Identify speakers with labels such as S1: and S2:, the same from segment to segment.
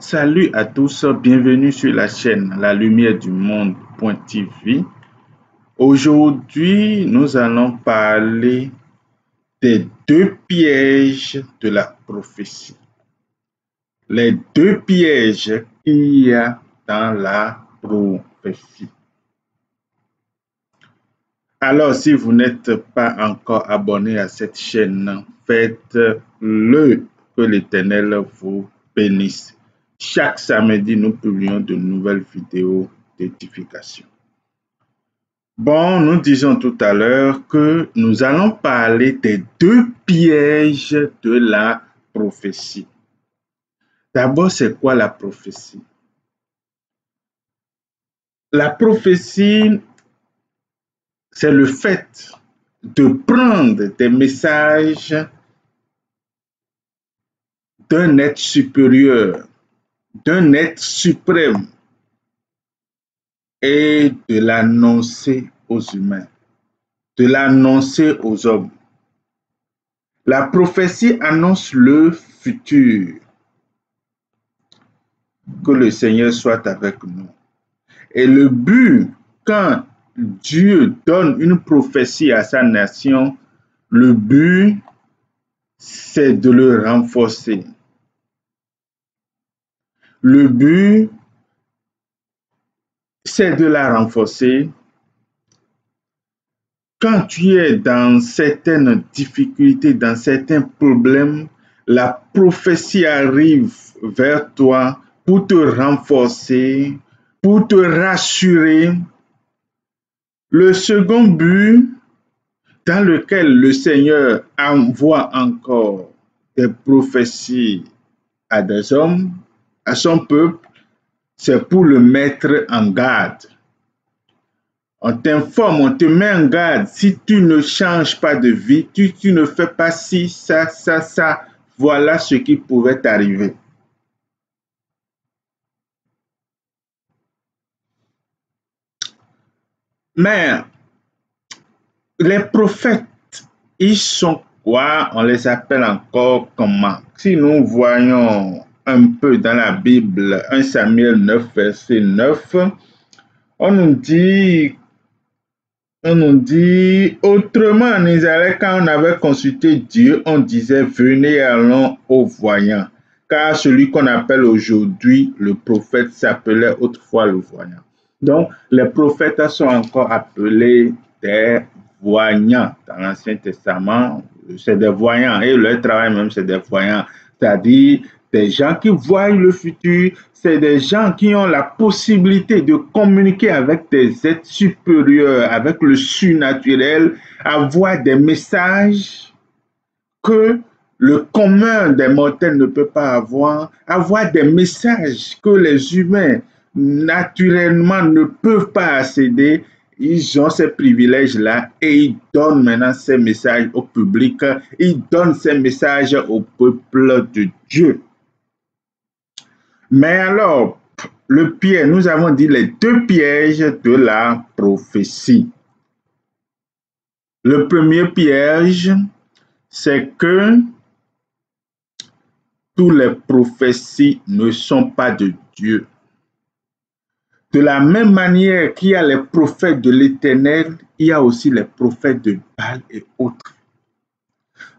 S1: Salut à tous, bienvenue sur la chaîne La Lumière du Monde.tv. Aujourd'hui, nous allons parler des deux pièges de la prophétie. Les deux pièges qu'il y a dans la prophétie. Alors, si vous n'êtes pas encore abonné à cette chaîne, faites-le, que l'Éternel vous bénisse. Chaque samedi, nous publions de nouvelles vidéos d'édification. Bon, nous disons tout à l'heure que nous allons parler des deux pièges de la prophétie. D'abord, c'est quoi la prophétie? La prophétie, c'est le fait de prendre des messages d'un être supérieur, d'un être suprême, et de l'annoncer aux humains, de l'annoncer aux hommes. La prophétie annonce le futur. Que le Seigneur soit avec nous. Et le but, quand Dieu donne une prophétie à sa nation, le but, c'est de le renforcer. Le but, c'est de la renforcer. Quand tu es dans certaines difficultés, dans certains problèmes, la prophétie arrive vers toi pour te renforcer, pour te rassurer. Le second but, dans lequel le Seigneur envoie encore des prophéties à des hommes, à son peuple, c'est pour le mettre en garde. On t'informe, on te met en garde. Si tu ne changes pas de vie, tu ne fais pas ci, ça, voilà ce qui pouvait t'arriver. Mais les prophètes, ils sont quoi? On les appelle encore comment? Si nous voyons un peu dans la Bible, 1 Samuel 9, verset 9, on nous dit autrement en Israël, quand on avait consulté Dieu, on disait venez, allons au voyant. Car celui qu'on appelle aujourd'hui le prophète s'appelait autrefois le voyant. Donc, les prophètes sont encore appelés des voyants. Dans l'Ancien Testament, c'est des voyants. Et leur travail même, c'est des voyants. C'est-à-dire des gens qui voient le futur, c'est des gens qui ont la possibilité de communiquer avec des êtres supérieurs, avec le surnaturel, avoir des messages que le commun des mortels ne peut pas avoir des messages que les humains naturellement ne peuvent pas accéder. Ils ont ces privilèges-là et ils donnent maintenant ces messages au public, ils donnent ces messages au peuple de Dieu. Mais alors, le piège, nous avons dit les deux pièges de la prophétie. Le premier piège, c'est que toutes les prophéties ne sont pas de Dieu. De la même manière qu'il y a les prophètes de l'Éternel, il y a aussi les prophètes de Baal et autres.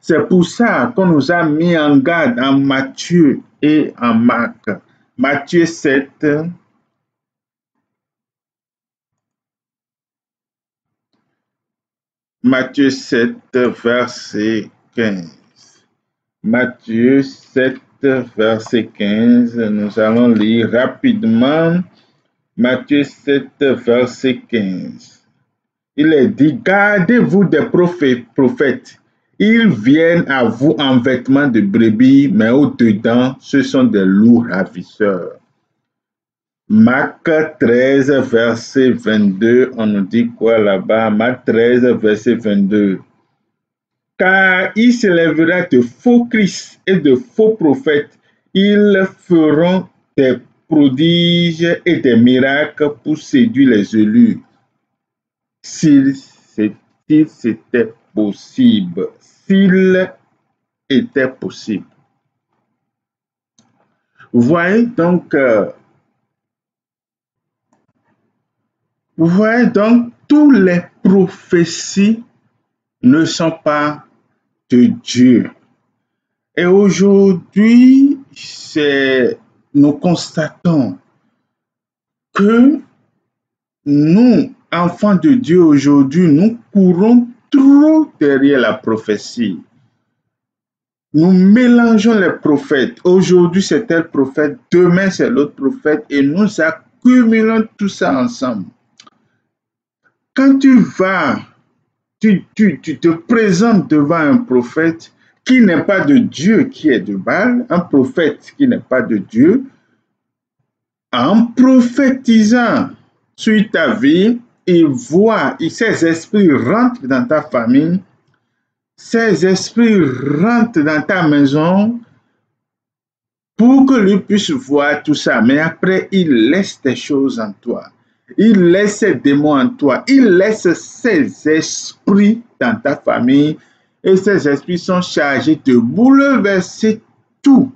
S1: C'est pour ça qu'on nous a mis en garde en Matthieu et en Marc. Matthieu 7, verset 15. Matthieu 7, verset 15. Nous allons lire rapidement. Matthieu 7, verset 15. Il est dit, gardez-vous des prophètes. Ils viennent à vous en vêtements de brebis, mais au-dedans, ce sont des loups ravisseurs. Marc 13, verset 22, on nous dit quoi là-bas? Marc 13, verset 22. Car il s'élèvera de faux Christ et de faux prophètes. Ils feront des prodiges et des miracles pour séduire les élus. S'il c'était possible. S'il était possible. Vous voyez donc, tous les prophéties ne sont pas de Dieu. Et aujourd'hui, nous constatons que nous, enfants de Dieu, aujourd'hui, nous courons trop derrière la prophétie. Nous mélangeons les prophètes. Aujourd'hui, c'est tel prophète, demain, c'est l'autre prophète, et nous accumulons tout ça ensemble. Quand tu te présentes devant un prophète qui n'est pas de Dieu, qui est de Baal, un prophète qui n'est pas de Dieu, en prophétisant sur ta vie, ces esprits rentrent dans ta famille, ces esprits rentrent dans ta maison pour que lui puisse voir tout ça. Mais après, il laisse des choses en toi. Il laisse ses démons en toi. Il laisse ses esprits dans ta famille. Et ces esprits sont chargés de bouleverser tout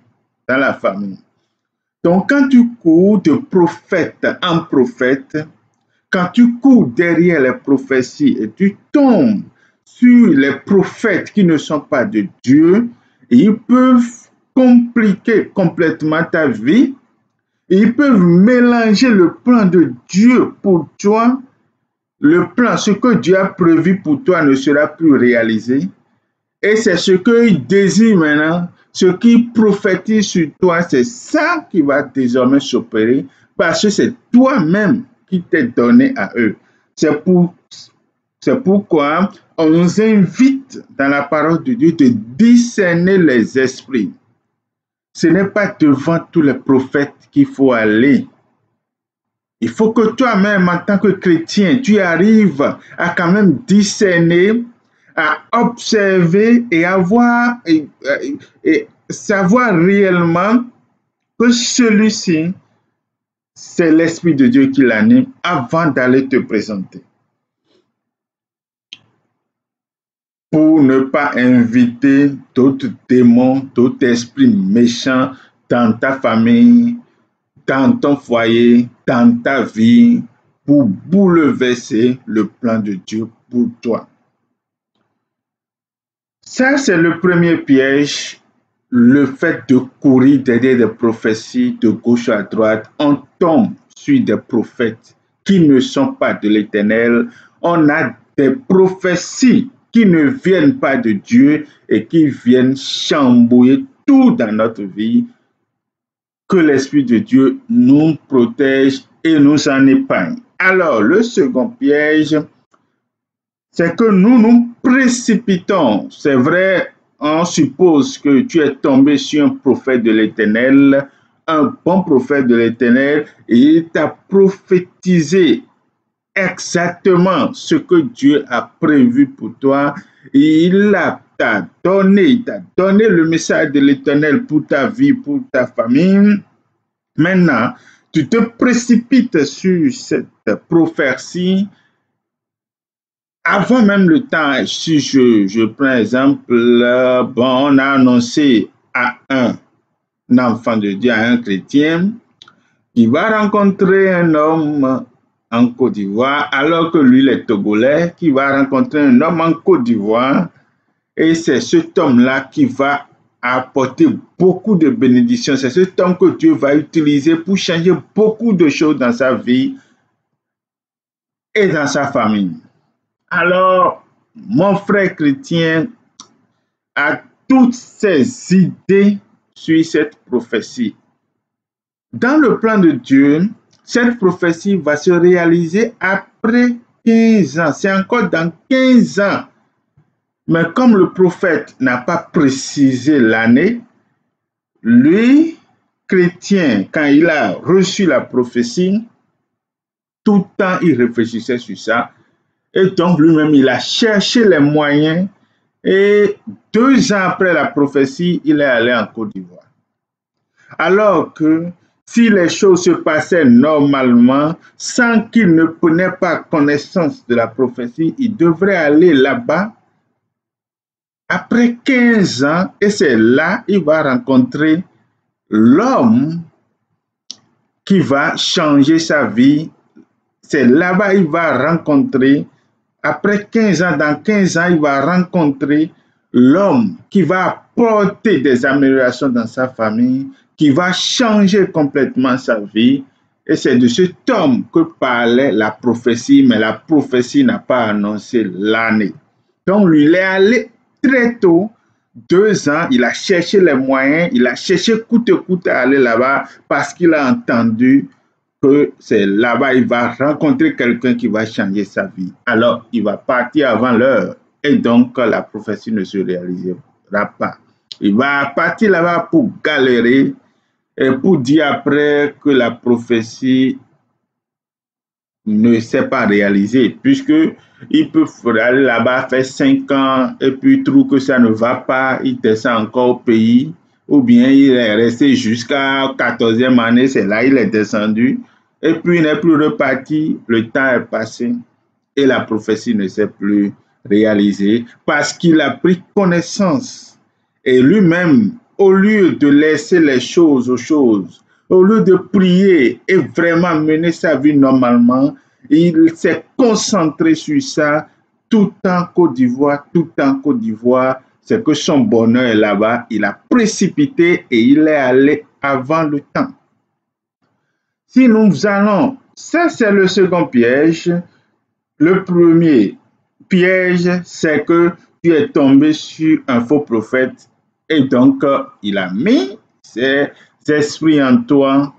S1: dans la famille. Donc, quand tu cours de prophète en prophète, quand tu cours derrière les prophéties et tu tombes sur les prophètes qui ne sont pas de Dieu, ils peuvent compliquer complètement ta vie. Ils peuvent mélanger le plan de Dieu pour toi. Le plan, ce que Dieu a prévu pour toi ne sera plus réalisé. Et c'est ce qu'il désire maintenant, ce qu'il prophétise sur toi, c'est ça qui va désormais s'opérer parce que c'est toi-même qui t'es donné à eux. C'est pourquoi on nous invite dans la parole de Dieu de discerner les esprits. Ce n'est pas devant tous les prophètes qu'il faut aller. Il faut que toi-même, en tant que chrétien, tu arrives à quand même discerner, à observer et savoir réellement que celui-ci, c'est l'Esprit de Dieu qui l'anime avant d'aller te présenter. Pour ne pas inviter d'autres démons, d'autres esprits méchants dans ta famille, dans ton foyer, dans ta vie, pour bouleverser le plan de Dieu pour toi. Ça, c'est le premier piège, le fait de courir derrière des prophéties de gauche à droite. On tombe sur des prophètes qui ne sont pas de l'Éternel. On a des prophéties qui ne viennent pas de Dieu et qui viennent chambouiller tout dans notre vie. Que l'Esprit de Dieu nous protège et nous en épargne. Alors, le second piège, c'est que nous nous précipitons. C'est vrai, on suppose que tu es tombé sur un prophète de l'Éternel, un bon prophète de l'Éternel, et il t'a prophétisé exactement ce que Dieu a prévu pour toi. Il t'a donné le message de l'Éternel pour ta vie, pour ta famille. Maintenant, tu te précipites sur cette prophétie avant même le temps. Si je prends exemple, on a annoncé à un enfant de Dieu, à un chrétien, qui va rencontrer un homme en Côte d'Ivoire, alors que lui, il est togolais, qui va rencontrer un homme en Côte d'Ivoire, et c'est cet homme-là qui va apporter beaucoup de bénédictions. C'est cet homme que Dieu va utiliser pour changer beaucoup de choses dans sa vie et dans sa famille. Alors, mon frère chrétien a toutes ces idées sur cette prophétie. Dans le plan de Dieu, cette prophétie va se réaliser après 15 ans. C'est encore dans 15 ans. Mais comme le prophète n'a pas précisé l'année, lui, chrétien, quand il a reçu la prophétie, tout le temps il réfléchissait sur ça. Et donc lui-même, il a cherché les moyens. Et 2 ans après la prophétie, il est allé en Côte d'Ivoire. Alors que si les choses se passaient normalement, sans qu'il ne prenait pas connaissance de la prophétie, il devrait aller là-bas après 15 ans, et c'est là qu'il va rencontrer l'homme qui va changer sa vie. C'est là-bas qu'il va rencontrer, après 15 ans, dans 15 ans, il va rencontrer l'homme qui va apporter des améliorations dans sa famille, qui va changer complètement sa vie. Et c'est de cet homme que parlait la prophétie, mais la prophétie n'a pas annoncé l'année. Donc, lui, il est allé très tôt, 2 ans, il a cherché les moyens, il a cherché coûte que coûte à aller là-bas parce qu'il a entendu que c'est là-bas il va rencontrer quelqu'un qui va changer sa vie. Alors, il va partir avant l'heure et donc la prophétie ne se réalisera pas. Il va partir là-bas pour galérer et pour dire après que la prophétie ne s'est pas réalisée, puisque il peut aller là-bas, faire 5 ans et puis trouve que ça ne va pas, il descend encore au pays, ou bien il est resté jusqu'à 14e année, c'est là il est descendu, et puis il n'est plus reparti, le temps est passé et la prophétie ne s'est plus réalisée parce qu'il a pris connaissance. Et lui-même, au lieu de laisser les choses aux choses, au lieu de prier et vraiment mener sa vie normalement, il s'est concentré sur ça tout en Côte d'Ivoire, c'est que son bonheur est là-bas, il a précipité et il est allé avant le temps. Si nous allons, ça c'est le second piège. Le premier piège, c'est que tu es tombé sur un faux prophète et donc il a mis ses esprits en toi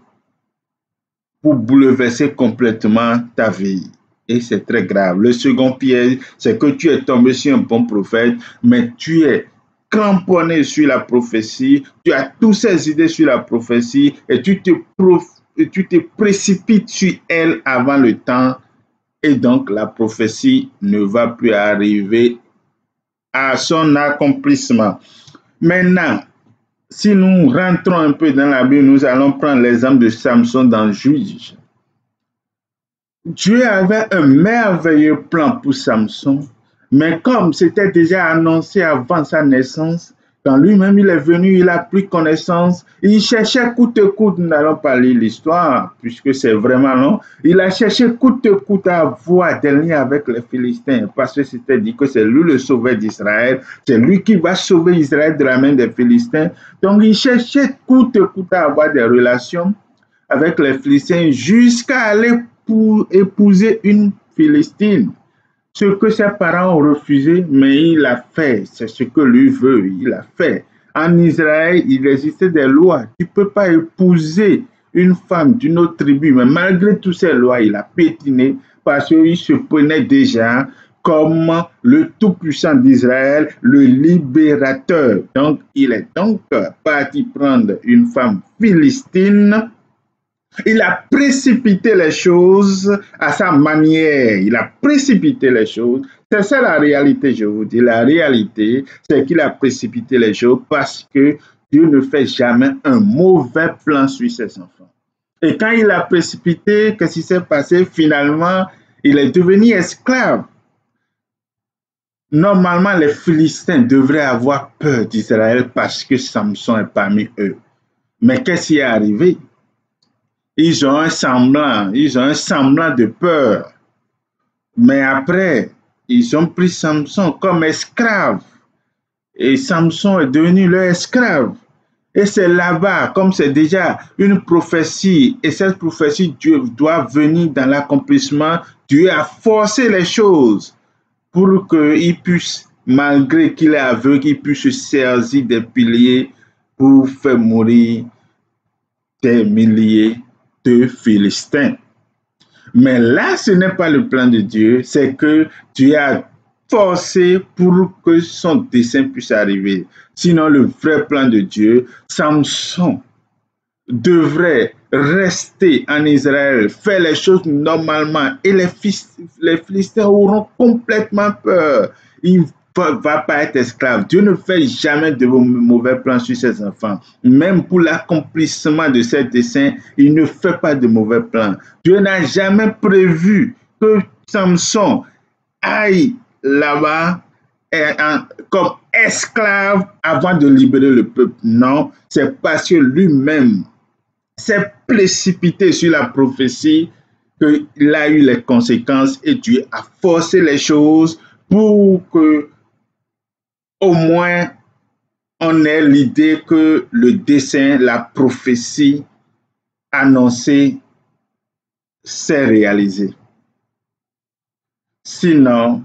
S1: pour bouleverser complètement ta vie. Et c'est très grave. Le second piège, c'est que tu es tombé sur un bon prophète, mais tu es cramponné sur la prophétie, tu as toutes ces idées sur la prophétie et tu te précipites sur elle avant le temps. Et donc, la prophétie ne va plus arriver à son accomplissement. Maintenant, si nous rentrons un peu dans la Bible, nous allons prendre l'exemple de Samson dans Juge. Dieu avait un merveilleux plan pour Samson, mais comme c'était déjà annoncé avant sa naissance, quand lui-même il est venu, il a pris connaissance, il cherchait coûte que coûte, nous n'allons pas lire l'histoire, puisque c'est vraiment long, il a cherché coûte que coûte à avoir des liens avec les Philistins, parce que c'était dit que c'est lui le sauveur d'Israël, c'est lui qui va sauver Israël de la main des Philistins. Donc il cherchait coûte que coûte à avoir des relations avec les Philistins jusqu'à aller pour épouser une Philistine. Ce que ses parents ont refusé, mais il a fait. C'est ce que lui veut, il a fait. En Israël, il existait des lois. Tu ne peux pas épouser une femme d'une autre tribu, mais malgré toutes ces lois, il a piétiné parce qu'il se prenait déjà comme le Tout-Puissant d'Israël, le libérateur. Donc, il est donc parti prendre une femme philistine. Il a précipité les choses à sa manière. Il a précipité les choses. C'est ça la réalité, je vous dis. La réalité, c'est qu'il a précipité les choses parce que Dieu ne fait jamais un mauvais plan sur ses enfants. Et quand il a précipité, qu'est-ce qui s'est passé? Finalement, il est devenu esclave. Normalement, les Philistins devraient avoir peur d'Israël parce que Samson est parmi eux. Mais qu'est-ce qui est arrivé? Ils ont un semblant de peur. Mais après, ils ont pris Samson comme esclave. Et Samson est devenu leur esclave. Et c'est là-bas, comme c'est déjà une prophétie, et cette prophétie, Dieu doit venir dans l'accomplissement. Dieu a forcé les choses pour qu'il puisse, malgré qu'il est aveugle, qu'il puisse se saisir des piliers pour faire mourir des milliers de Philistins. Mais là, ce n'est pas le plan de Dieu, c'est que Dieu a forcé pour que son dessein puisse arriver. Sinon, le vrai plan de Dieu, Samson devrait rester en Israël, faire les choses normalement et les Philistins auront complètement peur. Ils ne va pas être esclave. Dieu ne fait jamais de mauvais plans sur ses enfants. Même pour l'accomplissement de ses desseins, il ne fait pas de mauvais plans. Dieu n'a jamais prévu que Samson aille là-bas comme esclave avant de libérer le peuple. Non, c'est parce que lui-même s'est précipité sur la prophétie, qu'il a eu les conséquences et Dieu a forcé les choses pour que au moins on ait l'idée que le dessein, la prophétie annoncée s'est réalisée. Sinon,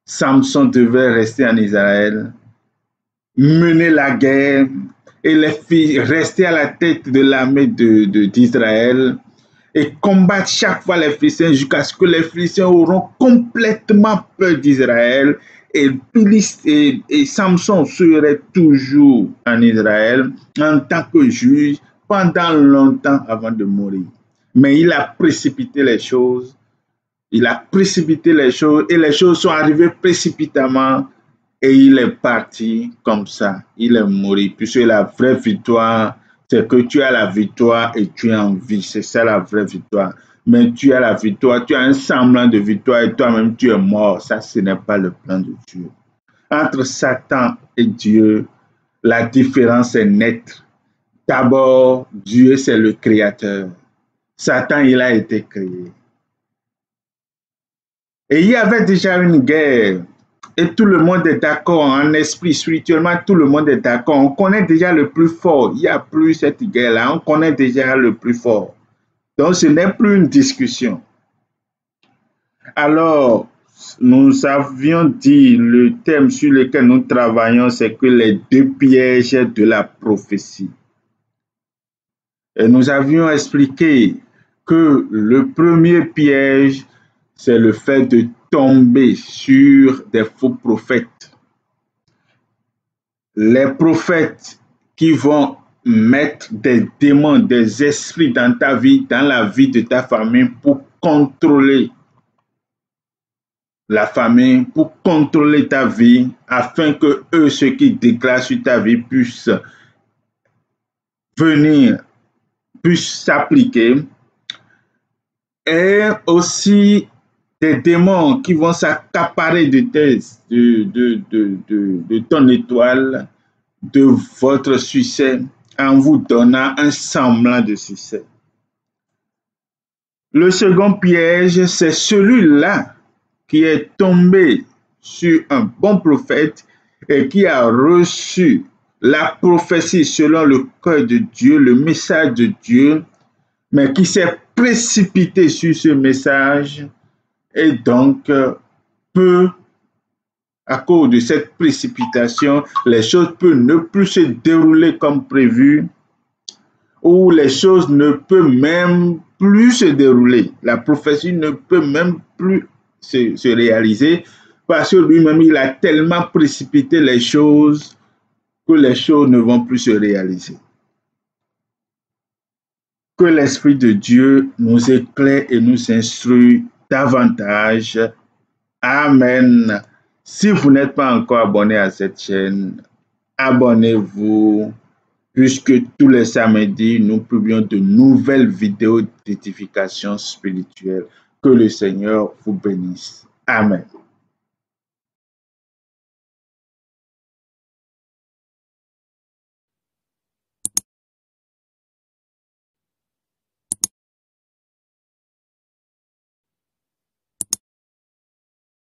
S1: Samson devait rester en Israël, mener la guerre et les filles rester à la tête de l'armée d'Israël et combattre chaque fois les Philistins jusqu'à ce que les Philistins auront complètement peur d'Israël et Samson serait toujours en Israël en tant que juge pendant longtemps avant de mourir. Mais il a précipité les choses. Il a précipité les choses et les choses sont arrivées précipitamment et il est parti comme ça. Il est mort. Puisque la vraie victoire, c'est que tu as la victoire et tu es en vie. C'est ça la vraie victoire. Mais tu as la victoire, tu as un semblant de victoire et toi-même tu es mort. Ça, ce n'est pas le plan de Dieu. Entre Satan et Dieu, la différence est nette. D'abord, Dieu, c'est le créateur. Satan, il a été créé. Et il y avait déjà une guerre. Et tout le monde est d'accord en esprit, spirituellement, tout le monde est d'accord. On connaît déjà le plus fort. Il n'y a plus cette guerre-là. On connaît déjà le plus fort. Donc, ce n'est plus une discussion. Alors, nous avions dit, le thème sur lequel nous travaillons, c'est que les deux pièges de la prophétie. Et nous avions expliqué que le premier piège, c'est le fait de tomber sur des faux prophètes. Les prophètes qui vont mettre des démons, des esprits dans ta vie, dans la vie de ta famille pour contrôler la famille, pour contrôler ta vie, afin que eux, ceux qui déclarent sur ta vie, puissent venir, puissent s'appliquer. Et aussi des démons qui vont s'accaparer de ton étoile, de votre succès, en vous donnant un semblant de succès. Le second piège, c'est celui-là qui est tombé sur un bon prophète et qui a reçu la prophétie selon le cœur de Dieu, le message de Dieu, mais qui s'est précipité sur ce message et donc peut, à cause de cette précipitation, les choses peuvent ne plus se dérouler comme prévu ou les choses ne peuvent même plus se dérouler. La prophétie ne peut même plus se réaliser parce que lui-même, il a tellement précipité les choses que les choses ne vont plus se réaliser. Que l'Esprit de Dieu nous éclaire et nous instruise davantage. Amen. Si vous n'êtes pas encore abonné à cette chaîne, abonnez-vous, puisque tous les samedis, nous publions de nouvelles vidéos d'édification spirituelle. Que le Seigneur vous bénisse. Amen.